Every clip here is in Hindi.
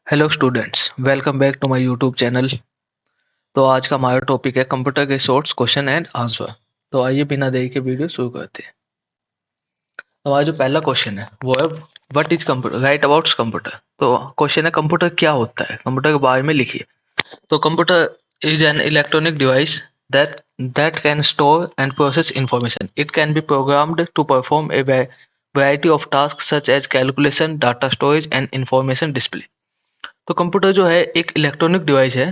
Hello students, welcome back to my YouTube channel. तो आज का हमारा टॉपिक है कंप्यूटर के शॉर्ट्स क्वेश्चन एंड आंसर। तो आइए बिना देरी के वीडियो शुरू करते हैं। तो हमारा जो पहला क्वेश्चन है वो है what is computer, right about computer. तो क्वेश्चन है कंप्यूटर क्या होता है, कंप्यूटर के बारे में लिखिए। तो computer is an electronic device that that can store and process information. It can be programmed to perform a variety of task such as calculation, data storage and information display. तो कंप्यूटर जो है एक इलेक्ट्रॉनिक डिवाइस है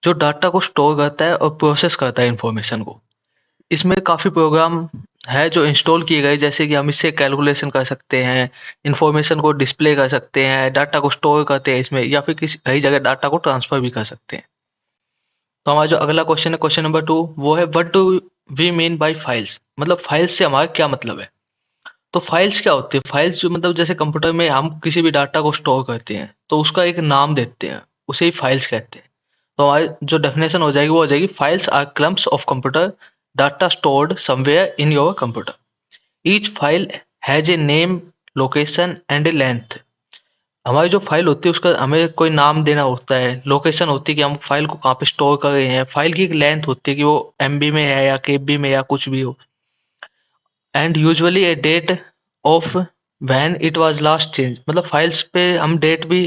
जो डाटा को स्टोर करता है और प्रोसेस करता है इंफॉर्मेशन को। इसमें काफ़ी प्रोग्राम है जो इंस्टॉल किए गए, जैसे कि हम इससे कैलकुलेशन कर सकते हैं, इंफॉर्मेशन को डिस्प्ले कर सकते हैं, डाटा को स्टोर करते हैं इसमें, या फिर किसी कई जगह डाटा को ट्रांसफर भी कर सकते हैं। तो हमारा जो अगला क्वेश्चन है, क्वेश्चन नंबर 2, वो है what do we mean by files. मतलब फाइल्स से हमारा क्या मतलब है। तो फाइल्स क्या होती है, फाइल्स जो मतलब जैसे कंप्यूटर में हम किसी भी डाटा को स्टोर करते हैं तो उसका एक नाम देते हैं, उसे ही फाइल्स कहते हैं। तो हमारी जो डेफिनेशन हो जाएगी वो हो जाएगी files are clumps of computer data stored somewhere in your computer. Each file has a name, location and a length. हमारी जो फाइल होती है उसका हमें कोई नाम देना होता है, लोकेशन होती है कि हम फाइल को कहाँ पे स्टोर कर रहे हैं, फाइल की एक लेंथ होती है कि वो एमबी में है या केबी में या कुछ भी हो, and usually a date of when it was last change. मतलब फाइल्स पे हम डेट भी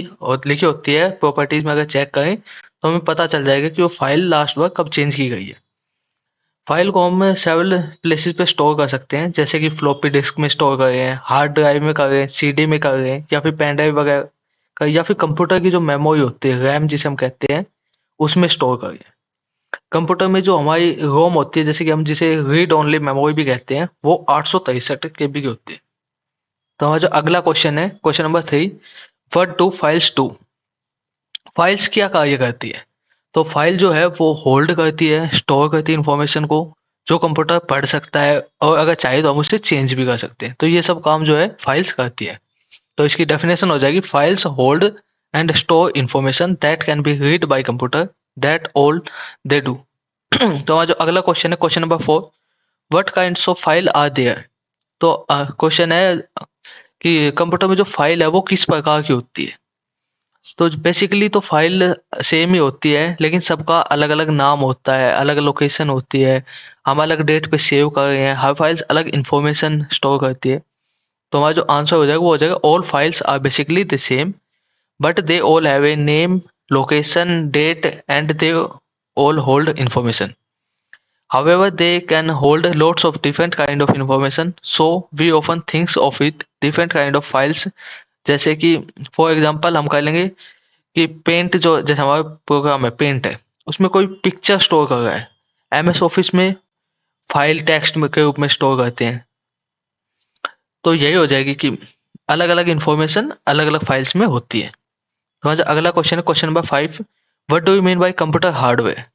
लिखी होती है, प्रॉपर्टीज में अगर चेक करें तो हमें पता चल जाएगा कि वो फाइल लास्ट बार कब चेंज की गई है. फाइल को हम सेवरल प्लेसेस पे स्टोर कर सकते हैं, जैसे कि फ्लॉपी डिस्क में स्टोर कर रहे हैं, हार्ड ड्राइव में कर रहे हैं, सीडी में कर रहे हैं, या फिर पेन ड्राइव वगैरह या फिर कंप्यूटर की जो मेमोरी होती है, रैम जिसे हम कहते हैं, उसमें स्टोर कर रहे हैं. कंप्यूटर में जो हमारी रोम होती है, जैसे कि हम जिसे रीड ओनली मेमोरी भी कहते हैं, वो 863 KB की होती है. तो हमारा जो अगला क्वेश्चन है, question number 3, what do files do. Files क्या कार्य करती है. तो फाइल जो है वो होल्ड करती है, स्टोर करती है इंफॉर्मेशन को, जो कंप्यूटर पढ़ सकता है, और अगर चाहे तो हम उसे चेंज भी कर सकते हैं. तो ये सब काम जो है फाइल्स करती है. तो इसकी डेफिनेशन हो जाएगी files hold and store information that can be read by computer, that all they do. तो हमारा जो अगला क्वेश्चन है, question number 4, what kinds of file are there. तो क्वेश्चन है कि कंप्यूटर में जो फाइल है वो किस प्रकार की होती है. तो बेसिकली तो फाइल सेम ही होती है, लेकिन सबका अलग अलग नाम होता है, अलग लोकेशन होती है, हम अलग डेट पे सेव कर रहे हैं, हर फाइल्स अलग इंफॉर्मेशन स्टोर करती है. तो हमारा जो आंसर हो जाएगा वो हो जाएगा all files are basically the same but they all have a name, location, date and they all hold information. However, they can hold lots of different kind of information, so we often think of it different kind of files. जैसे कि फॉर एग्जांपल हम कह लेंगे कि पेंट, जो जैसे हमारा प्रोग्राम है पेंट है, उसमें कोई पिक्चर स्टोर कर रहा है, एमएस ऑफिस में फाइल टेक्स्ट में के रूप में स्टोर करते हैं. तो यही हो जाएगी कि अलग अलग इंफॉर्मेशन अलग अलग फाइल्स में होती है. तो आज अगला क्वेश्चन है, question number 5, what do you mean by computer hardware.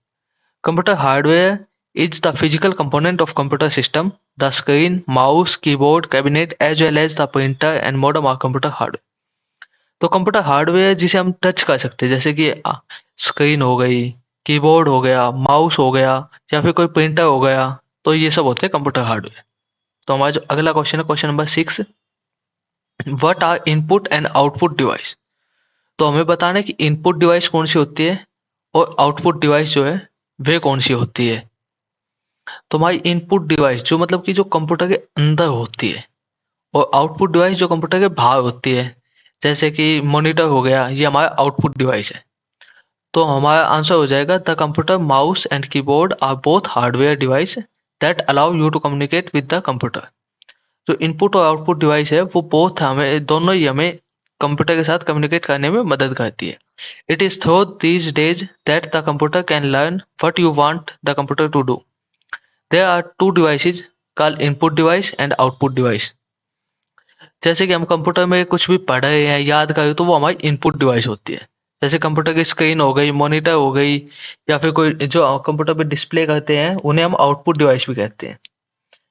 Computer hardware is the physical component of computer system. The screen, mouse, keyboard, cabinet as well as the printer and modem are computer hardware. तो कंप्यूटर हार्डवेयर जिसे हम टच कर सकते हैं, जैसे कि स्क्रीन हो गई, कीबोर्ड हो गया, माउस हो गया, या फिर कोई प्रिंटर हो गया, तो ये सब होते हैं कंप्यूटर हार्डवेयर. तो हमारा जो अगला क्वेश्चन है, question number 6, what are input and output device. तो हमें बताना है कि इनपुट डिवाइस कौन सी होती है और आउटपुट डिवाइस जो है वे कौन सी होती है. तो हमारी इनपुट डिवाइस जो मतलब कि जो कंप्यूटर के अंदर होती है, और आउटपुट डिवाइस जो कंप्यूटर के बाहर होती है, जैसे कि मॉनिटर हो गया, ये हमारा आउटपुट डिवाइस है. तो हमारा आंसर हो जाएगा the computer mouse and keyboard are both hardware device that allow you to communicate with the computer. जो इनपुट और आउटपुट डिवाइस है वो बोथ हमें दोनों ही हमें कंप्यूटर के साथ कम्युनिकेट करने में मदद करती है. It is through these days that the computer can learn what you want the computer to do. There are two devices called input device and output device. जैसे कि हम कंप्यूटर में कुछ भी पढ़ रहे हैं, याद कर रहे, तो वो हमारी इनपुट डिवाइस होती है. जैसे कंप्यूटर की स्क्रीन हो गई, मॉनिटर हो गई, या फिर कोई जो कंप्यूटर पे डिस्प्ले करते हैं उन्हें हम आउटपुट डिवाइस भी कहते हैं,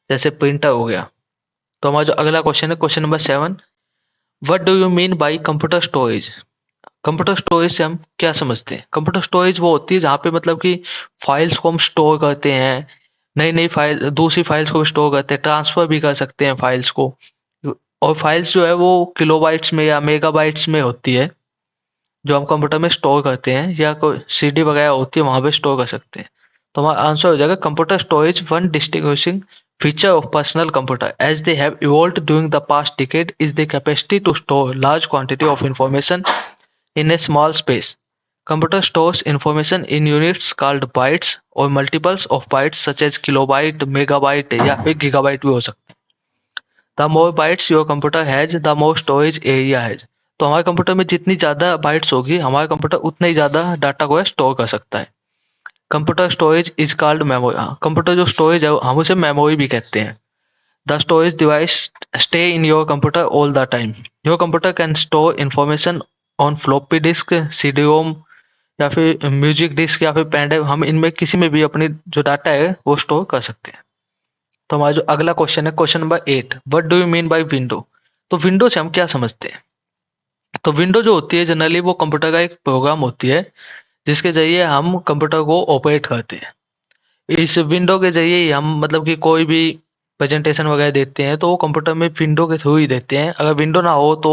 जैसे प्रिंटर हो गया. तो हमारा जो अगला क्वेश्चन है, question number 7, what do you mean by computer storage. Computer storage से हम क्या समझते हैं. कंप्यूटर स्टोरेज वो होती है जहाँ पे मतलब कि फाइल्स को हम स्टोर करते हैं, नई नई फाइल, दूसरी फाइल्स को स्टोर करते हैं, ट्रांसफर भी कर सकते हैं फाइल्स को. और फाइल्स जो है वो किलोबाइट्स में या मेगाबाइट्स में होती है. जो हम कंप्यूटर में स्टोर करते हैं या कोई सीडी वगैरह होती है वहां पे स्टोर कर सकते हैं। तो हमारा आंसर हो जाएगा computer storage one distinguishing feature of personal computer as they have evolved during the past decade is the capacity to store large quantity of information in a small space. Computer stores information in units called bytes or multiples of bytes such as kilobyte, megabyte या फिर gigabyte भी हो सकते हैं। The more bytes your computer has, the more storage area has. तो हमारे कंप्यूटर में जितनी ज़्यादा बाइट्स होगी हमारा कंप्यूटर उतना ही ज़्यादा डाटा को स्टोर कर सकता है। Computer storage is called memory. Computer जो स्टोरेज है हम उसे मेमोरी भी कहते हैं। The storage device stay in your computer all the time. Your computer can store information on floppy disk, CD ROM या फिर म्यूजिक डिस्क या फिर पेन ड्राइव। हम इनमें किसी में भी अपनी जो डाटा है वो स्टोर कर सकते हैं। तो हमारा जो अगला क्वेश्चन है question number 8, what do you mean by window. तो विंडो से हम क्या समझते हैं। तो विंडो जो होती है जनरली वो कंप्यूटर का एक प्रोग्राम होती है जिसके जरिए हम कंप्यूटर को ऑपरेट करते हैं। इस विंडो के जरिए ही हम मतलब कि कोई भी प्रेजेंटेशन वगैरह देते हैं तो वो कंप्यूटर में विंडो के थ्रू ही देते हैं। अगर विंडो ना हो तो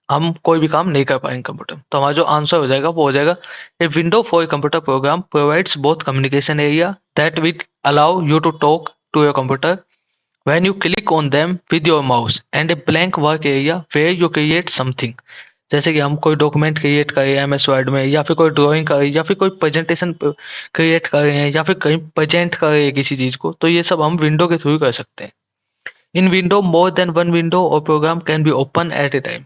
हम कोई भी काम नहीं कर पाएंगे कंप्यूटर में। तो हमारा जो आंसर हो जाएगा वो हो जाएगा a window for computer program provides both communication area that will allow you to talk to your computer when you click on them with your mouse and a blank work area where you create something। जैसे कि हम कोई डॉक्यूमेंट क्रिएट कर रहे हैं एमएस वर्ड में या फिर कोई ड्राइंग कर रहे हैं या फिर कोई प्रेजेंटेशन क्रिएट कर रहे हैं या फिर कहीं प्रेजेंट कर रहे हैं किसी चीज को, तो ये सब हम विंडो के थ्रू कर सकते हैं। In window more than one window और program can be open at a time.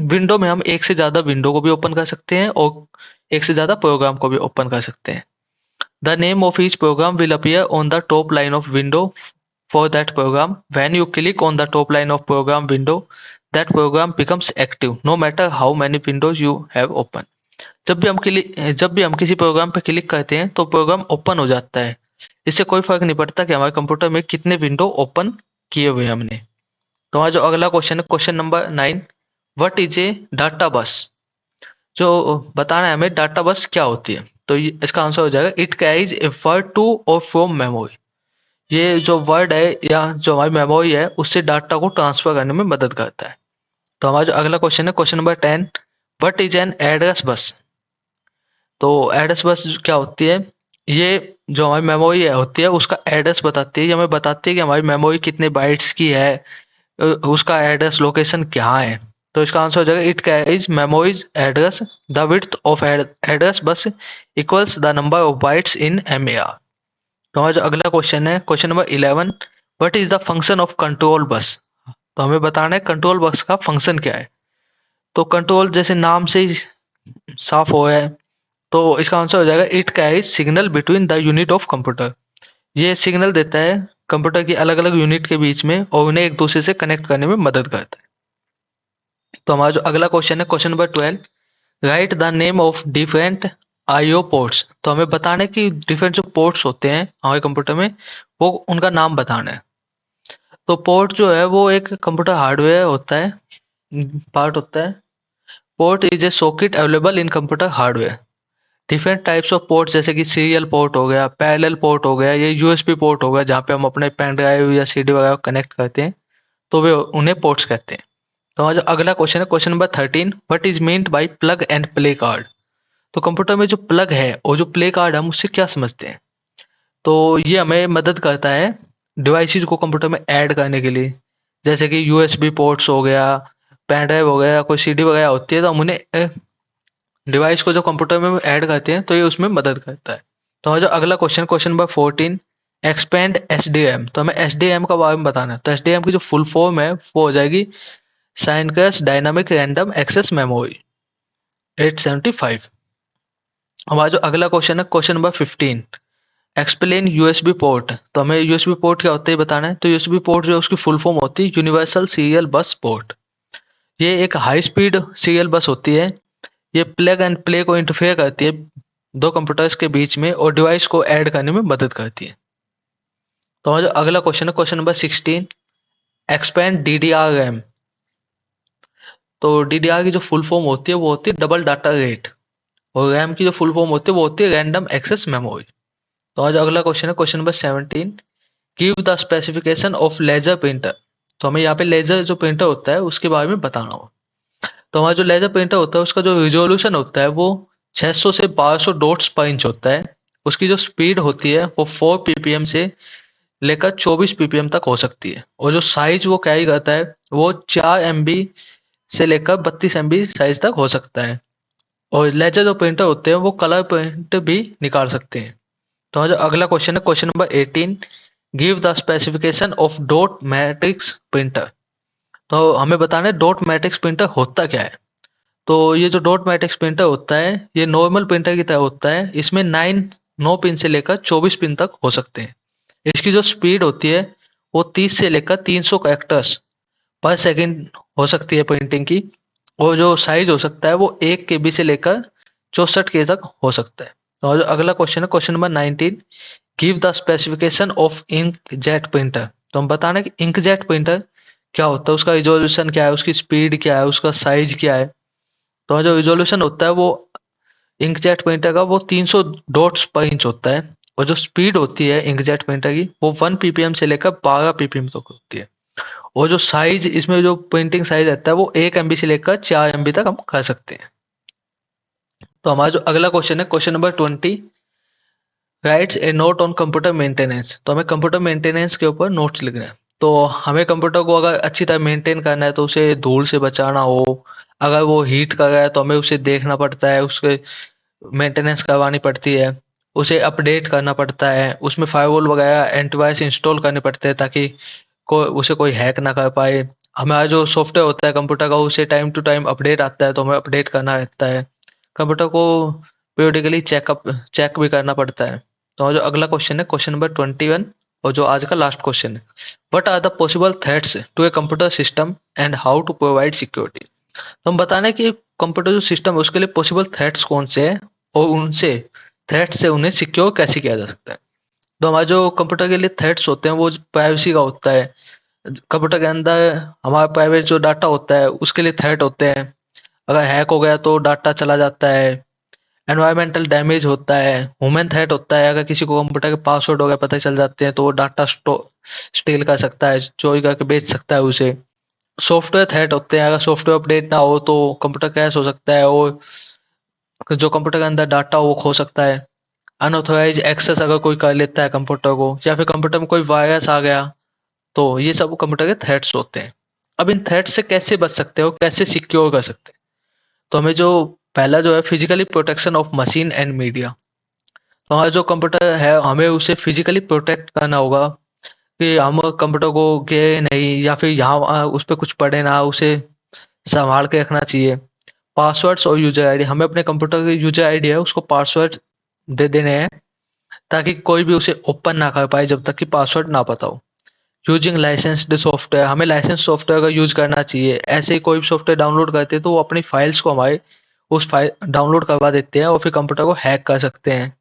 Window में हम एक से ज्यादा विंडो को भी ओपन कर सकते हैं और एक से ज्यादा प्रोग्राम को भी ओपन कर सकते हैं। The name of each program will appear on the top line of window for that program. When you click on the top line of program window, that program becomes active no matter how many windows you have open। जब भी हम किसी प्रोग्राम पे क्लिक करते हैं तो प्रोग्राम ओपन हो जाता है। इससे कोई फर्क नहीं पड़ता कि हमारे कंप्यूटर में कितने विंडो ओपन किए हुए हैं हमने। तो हमारा जो अगला क्वेश्चन है question number 9, what is a data बस। जो बताना है हमें डाटा बस क्या होती है। तो इसका आंसर हो जाएगा it carries a word to और फ्रॉम मेमोरी। ये जो वर्ड है या जो हमारी मेमोरी है उससे डाटा को ट्रांसफर करने में मदद करता है। तो हमारा जो अगला क्वेश्चन है question number 10, what is an address bus. तो एड्रेस बस क्या होती है, ये जो हमारी मेमोरी है होती है उसका एड्रेस बताती है। ये हमें बताती है कि हमारी मेमोरी कितने बाइट्स की है, उसका एड्रेस लोकेशन क्या है। तो इसका आंसर हो जाएगा it carries memories address the width of address bus equals the number of bytes in MAR। तो हमारा जो अगला क्वेश्चन है question number 11, what is the function of control bus. तो हमें बताना है कंट्रोल बस का फंक्शन क्या है। तो कंट्रोल जैसे नाम से ही साफ हो है, तो इसका आंसर हो जाएगा it carries signal between the unit of computer. ये सिग्नल देता है कंप्यूटर की अलग अलग यूनिट के बीच में और उन्हें एक दूसरे से कनेक्ट करने में मदद करता है। तो हमारा जो अगला क्वेश्चन है question number 12, right the name of different IO ports. तो हमें बताना है कि डिफरेंट जो पोर्ट्स होते हैं हमारे कंप्यूटर में वो उनका नाम बताना है। तो पोर्ट जो है वो एक कंप्यूटर हार्डवेयर होता है, पार्ट होता है। Port is a socket available in computer hardware. Different types of port जैसे कि सीरियल पोर्ट हो गया, पैरेलल पोर्ट हो गया, ये USB पोर्ट हो गया जहाँ पे हम अपने पेन ड्राइव या CD वगैरह कनेक्ट करते हैं, तो वे उन्हें पोर्ट्स कहते हैं। तो हमारा जो अगला क्वेश्चन है question number 13, what is meant by plug and play card. तो कंप्यूटर में जो प्लग है और जो प्ले कार्ड हम उससे क्या समझते हैं। तो ये हमें मदद करता है डिवाइसेस को कंप्यूटर में ऐड करने के लिए। जैसे कि USB पोर्ट्स हो गया, पेन ड्राइव हो गया, कोई CD वगैरह होती है तो हम उन्हें डिवाइस को जो कंप्यूटर में ऐड करते हैं तो ये उसमें मदद करता है। तो हमारा जो अगला question question number 14, expand SDRAM। तो हमें SDRAM का बारे में बताना है। तो SDRAM की जो फुल फॉर्म है वो हो जाएगी साइनक्रस डायनामिक रैंडम एक्सेस मेमोरी 875। हमारा जो अगला क्वेश्चन है question number 15, explain USB port. तो हमें USB पोर्ट क्या होता है बताना है। तो USB पोर्ट जो है उसकी फुल फॉर्म होती है यूनिवर्सल सीरियल बस पोर्ट। ये एक हाई स्पीड सीरियल बस होती है। ये प्लग एंड प्ले को इंटरफेयर करती है दो कंप्यूटर्स के बीच में और डिवाइस को ऐड करने में मदद करती है। तो हमारा जो अगला क्वेश्चन है question number 16, expand DDR RAM. तो DDR की जो फुल फॉर्म होती है वो होती है डबल डाटा रेट और रैम की जो फुल फॉर्म होती है वो होती है रैंडम एक्सेस मेमोरी। तो आज अगला क्वेश्चन है question number 17, give the specification of laser printer. तो हमें यहाँ पे लेजर जो प्रिंटर होता है उसके बारे में बताना होगा। तो हमारा जो लेजर प्रिंटर होता है उसका जो रिजोल्यूशन होता है वो 600 से 1200 डॉट्स पर इंच होता है। उसकी जो स्पीड होती है वो 4 पीपीएम से लेकर 24 पीपीएम तक हो सकती है, और जो साइज वो कैरी करता है वो 4 एमबी से लेकर 32 एमबी साइज तक हो सकता है। और लेजर जो प्रिंटर होते हैं वो कलर प्रिंट भी निकाल सकते हैं। तो हमारा जो अगला क्वेश्चन है, question number 18, give the specification of dot matrix printer. तो हमें बताना है डॉट मैट्रिक्स प्रिंटर होता क्या है। तो ये जो डॉट मैट्रिक्स प्रिंटर होता है ये नॉर्मल प्रिंटर की तरह होता है। इसमें 9 पिन से लेकर 24 पिन तक हो सकते हैं। इसकी जो स्पीड होती है वो 30 से लेकर 300 कैरेक्टर्स पर सेकंड हो सकती है प्रिंटिंग की। और जो साइज हो सकता है वो 1 KB से लेकर 64 K तक हो सकता है। और जो अगला क्वेश्चन है, question number 19, give the specification of inkjet printer. तो हम बताना कि इंकजेट प्रिंटर क्या होता है, उसका रिजोल्यूशन क्या है, उसकी स्पीड क्या है, उसका साइज क्या है। तो जो रिजोल्यूशन होता है वो इंकजेट प्रिंटर का वो 300 डॉट्स पर इंच होता है। और जो स्पीड होती है इंकजेट प्रिंटर की वो 1 पीपीएम से लेकर 12 पीपीएम तक होती है। और जो साइज इसमें जो प्रिंटिंग साइज रहता है वो 1 MB से लेकर 4 MB तक हम कर सकते हैं। तो हमारा जो अगला क्वेश्चन है, question number 20, writes a note on computer maintenance. तो हमें कंप्यूटर मेंटेनेंस के ऊपर नोट्स लिखना है। तो हमें कंप्यूटर को अगर अच्छी तरह मेंटेन करना है तो उसे धूल से बचाना हो, अगर वो हीट कर रहा है तो हमें उसे देखना पड़ता है, उसके मेंटेनेंस करवानी पड़ती है, उसे अपडेट करना पड़ता है, उसमें फायरवॉल वगैरह एंटीवायरस इंस्टॉल करने पड़ते हैं ताकि उसे कोई हैक ना कर पाए। हमारा जो सॉफ्टवेयर होता है कंप्यूटर का उसे टाइम टू टाइम अपडेट आता है तो हमें अपडेट करना रहता है। कंप्यूटर को पीरियडिकली चेक भी करना पड़ता है। तो जो अगला क्वेश्चन है, क्वेश्चन नंबर 21, और जो आज का लास्ट क्वेश्चन है, what are the possible threats to a computer system and how to provide security. तो हम बताना है कि कंप्यूटर जो सिस्टम है उसके लिए पॉसिबल थ्रेट्स कौन से हैं और उनसे थ्रेट से उन्हें सिक्योर कैसे किया जा सकता है। तो हमारे जो कंप्यूटर के लिए थ्रेट्स होते हैं वो प्राइवेसी का होता है। कंप्यूटर के अंदर हमारा प्राइवेट जो डाटा होता है उसके लिए थ्रेट होते हैं। अगर हैक हो गया तो डाटा चला जाता है। एनवायरमेंटल डैमेज होता है। ह्यूमन थ्रेट होता है, अगर किसी को कंप्यूटर के पासवर्ड वगैरह पता चल जाते हैं तो वो डाटा स्टील कर सकता है, चोरी करके बेच सकता है उसे। सॉफ्टवेयर थ्रेट होते हैं, अगर सॉफ्टवेयर अपडेट ना हो तो कंप्यूटर क्रैश हो सकता है और जो कंप्यूटर के अंदर डाटा हो वो खो सकता है। अनऑथोराइज एक्सेस अगर कोई कर लेता है कंप्यूटर को, या फिर कंप्यूटर में कोई वायरस आ गया, तो ये सब कंप्यूटर के थ्रेट्स होते हैं। अब इन थ्रेट्स से कैसे बच सकते हो, कैसे सिक्योर कर सकते हैं। तो हमें जो पहला जो है physically protection of machine and media. तो हमारा जो कंप्यूटर है हमें उसे फिजिकली प्रोटेक्ट करना होगा कि हम कंप्यूटर को गिरे नहीं या फिर यहाँ उस पर कुछ पड़े ना, उसे संभाल के रखना चाहिए। पासवर्ड्स और यूजर आईडी, हमें अपने कंप्यूटर की यूजर आईडी है उसको पासवर्ड दे देने हैं ताकि कोई भी उसे ओपन ना कर पाए जब तक कि पासवर्ड ना पता हो। यूजिंग लाइसेंस्ड सॉफ्टवेयर, हमें लाइसेंस सॉफ्टवेयर का यूज करना चाहिए। ऐसे ही कोई भी सॉफ्टवेयर डाउनलोड करते हैं तो वो अपनी फाइल्स को हमारे उस फाइल डाउनलोड करवा देते हैं और फिर कंप्यूटर को हैक कर सकते हैं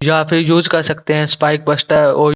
या फिर यूज कर सकते हैं स्पाइक बस्टर और